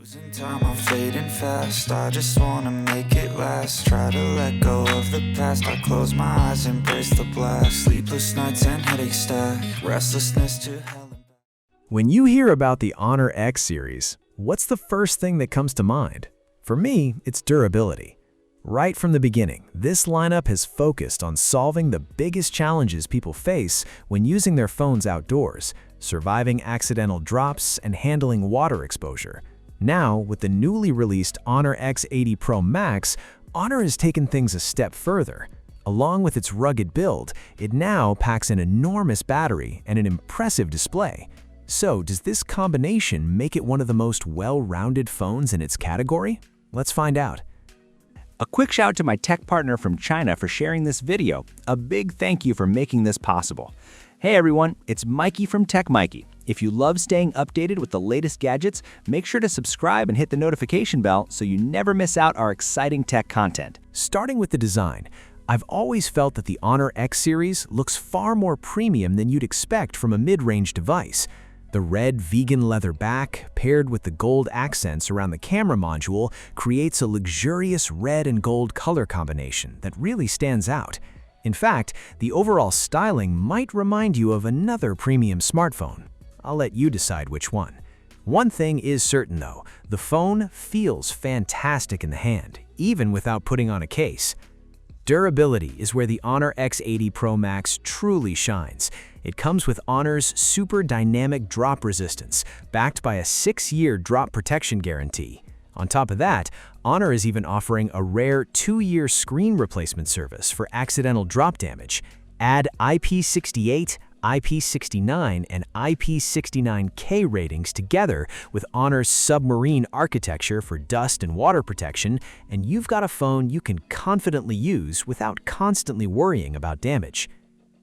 Losing time, I'm fading fast. I just wanna make it last. Try to let go of the past. I close my eyes, embrace the blast. Sleepless nights and headache stack. Restlessness to hell and back. When you hear about the Honor X series, what's the first thing that comes to mind? For me, it's durability. Right from the beginning, this lineup has focused on solving the biggest challenges people face when using their phones outdoors, surviving accidental drops, and handling water exposure. Now, with the newly released Honor X80 Pro Max, Honor has taken things a step further. Along with its rugged build, it now packs an enormous battery and an impressive display. So, does this combination make it one of the most well-rounded phones in its category? Let's find out. A quick shout out to my tech partner from China for sharing this video. A big thank you for making this possible. Hey everyone, it's Maiky from techmaiky. If you love staying updated with the latest gadgets, make sure to subscribe and hit the notification bell so you never miss out our exciting tech content. Starting with the design, I've always felt that the Honor X series looks far more premium than you'd expect from a mid-range device. The red vegan leather back, paired with the gold accents around the camera module, creates a luxurious red and gold color combination that really stands out. In fact, the overall styling might remind you of another premium smartphone. I'll let you decide which one. One thing is certain though, the phone feels fantastic in the hand, even without putting on a case. Durability is where the Honor X80 Pro Max truly shines. It comes with Honor's super dynamic drop resistance, backed by a 6-year drop protection guarantee. On top of that, Honor is even offering a rare 2-year screen replacement service for accidental drop damage. Add IP68, IP69, and IP69K ratings together with Honor's submarine architecture for dust and water protection, and you've got a phone you can confidently use without constantly worrying about damage.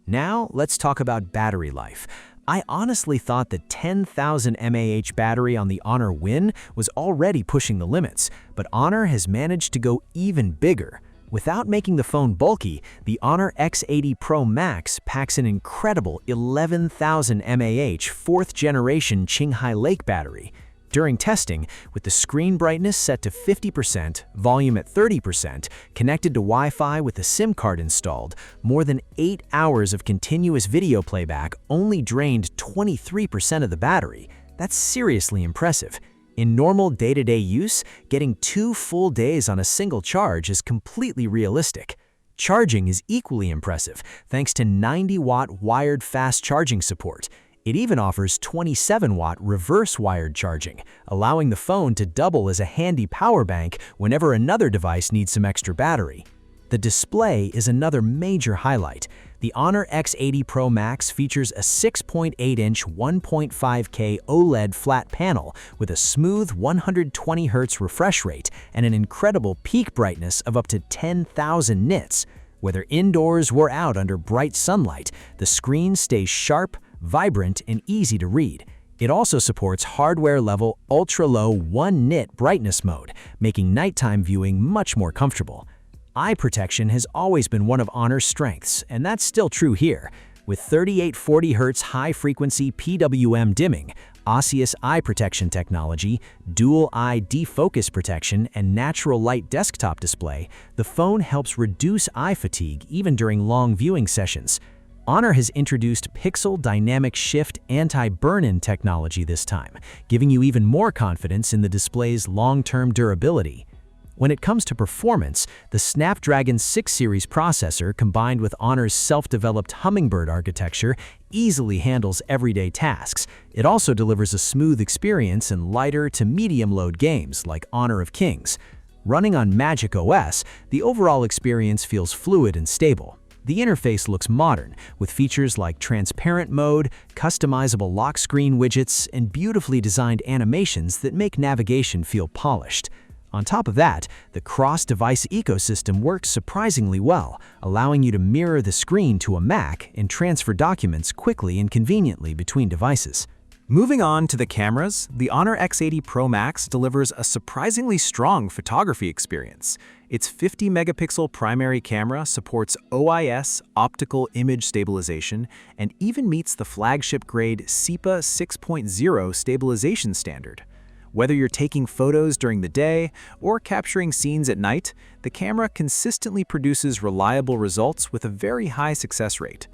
Now, let's talk about battery life. I honestly thought the 10,000 mAh battery on the Honor Win was already pushing the limits, but Honor has managed to go even bigger. Without making the phone bulky, the Honor X80 Pro Max packs an incredible 11,000 mAh 4th-generation Qinghai Lake battery. During testing, with the screen brightness set to 50%, volume at 30%, connected to Wi-Fi with a SIM card installed, more than 8 hours of continuous video playback only drained 23% of the battery. That's seriously impressive. In normal day-to-day use, getting 2 full days on a single charge is completely realistic. Charging is equally impressive, thanks to 90-watt wired fast charging support. It even offers 27-watt reverse wired charging, allowing the phone to double as a handy power bank whenever another device needs some extra battery. The display is another major highlight. The Honor X80 Pro Max features a 6.8-inch 1.5K OLED flat panel with a smooth 120 Hz refresh rate and an incredible peak brightness of up to 10,000 nits. Whether indoors or out under bright sunlight, the screen stays sharp, vibrant, and easy to read. It also supports hardware-level ultra-low 1-nit brightness mode, making nighttime viewing much more comfortable. Eye protection has always been one of Honor's strengths, and that's still true here. With 3840 Hz high-frequency PWM dimming, osseous eye protection technology, dual eye defocus protection, and natural light desktop display, the phone helps reduce eye fatigue even during long viewing sessions. Honor has introduced Pixel Dynamic Shift anti-burn-in technology this time, giving you even more confidence in the display's long-term durability. When it comes to performance, the Snapdragon 6 series processor combined with Honor's self-developed Hummingbird architecture easily handles everyday tasks. It also delivers a smooth experience in lighter to medium-load games like Honor of Kings. Running on Magic OS, the overall experience feels fluid and stable. The interface looks modern, with features like transparent mode, customizable lock screen widgets, and beautifully designed animations that make navigation feel polished. On top of that, the cross-device ecosystem works surprisingly well, allowing you to mirror the screen to a Mac and transfer documents quickly and conveniently between devices. Moving on to the cameras, the Honor X80 Pro Max delivers a surprisingly strong photography experience. Its 50-megapixel primary camera supports OIS optical image stabilization and even meets the flagship-grade SEPA 6.0 stabilization standard. Whether you're taking photos during the day or capturing scenes at night, the camera consistently produces reliable results with a very high success rate.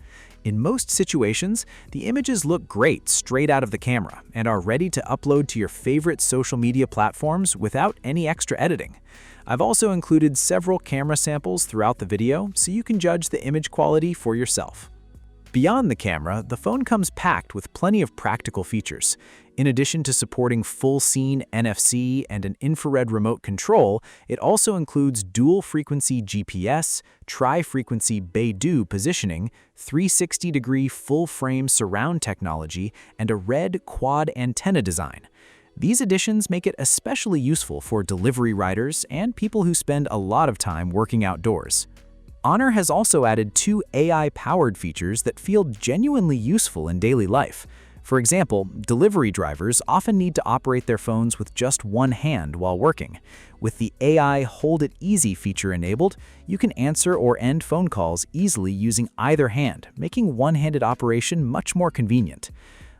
In most situations, the images look great straight out of the camera and are ready to upload to your favorite social media platforms without any extra editing. I've also included several camera samples throughout the video so you can judge the image quality for yourself. Beyond the camera, the phone comes packed with plenty of practical features. In addition to supporting full-scene NFC and an infrared remote control, it also includes dual-frequency GPS, tri-frequency Beidou positioning, 360-degree full-frame surround technology, and a red quad antenna design. These additions make it especially useful for delivery riders and people who spend a lot of time working outdoors. Honor has also added 2 AI-powered features that feel genuinely useful in daily life. For example, delivery drivers often need to operate their phones with just one hand while working. With the AI Hold It Easy feature enabled, you can answer or end phone calls easily using either hand, making one-handed operation much more convenient.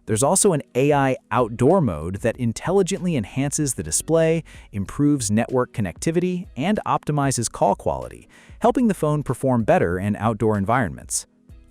There's also an AI outdoor mode that intelligently enhances the display, improves network connectivity, and optimizes call quality, helping the phone perform better in outdoor environments.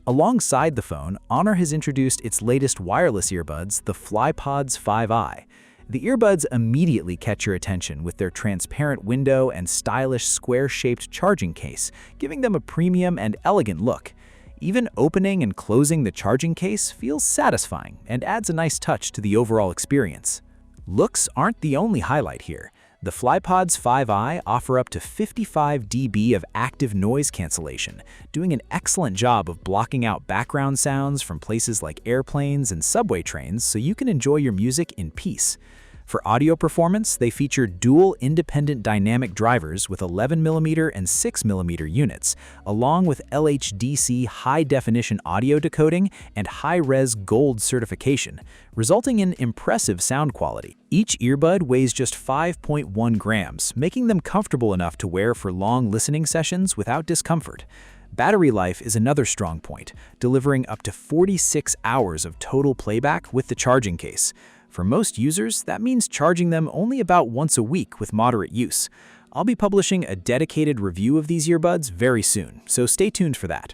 Alongside the phone, Honor has introduced its latest wireless earbuds, the FlyPods 5i. The earbuds immediately catch your attention with their transparent window and stylish square-shaped charging case, giving them a premium and elegant look. Even opening and closing the charging case feels satisfying and adds a nice touch to the overall experience. Looks aren't the only highlight here. The FlyPods 5i offer up to 55 dB of active noise cancellation, doing an excellent job of blocking out background sounds from places like airplanes and subway trains so you can enjoy your music in peace. For audio performance, they feature dual independent dynamic drivers with 11mm and 6mm units, along with LHDC high-definition audio decoding and high-res gold certification, resulting in impressive sound quality. Each earbud weighs just 5.1 grams, making them comfortable enough to wear for long listening sessions without discomfort. Battery life is another strong point, delivering up to 46 hours of total playback with the charging case. For most users, that means charging them only about once a week with moderate use. I'll be publishing a dedicated review of these earbuds very soon, so stay tuned for that.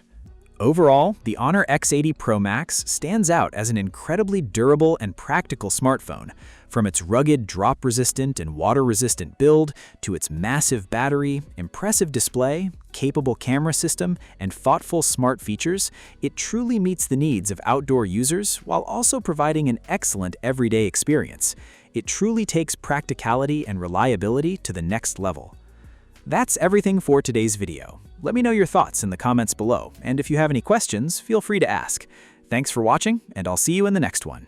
Overall, the Honor X80 Pro Max stands out as an incredibly durable and practical smartphone. From its rugged, drop-resistant and water-resistant build to its massive battery, impressive display, capable camera system, and thoughtful smart features, it truly meets the needs of outdoor users while also providing an excellent everyday experience. It truly takes practicality and reliability to the next level. That's everything for today's video. Let me know your thoughts in the comments below, and if you have any questions, feel free to ask. Thanks for watching, and I'll see you in the next one.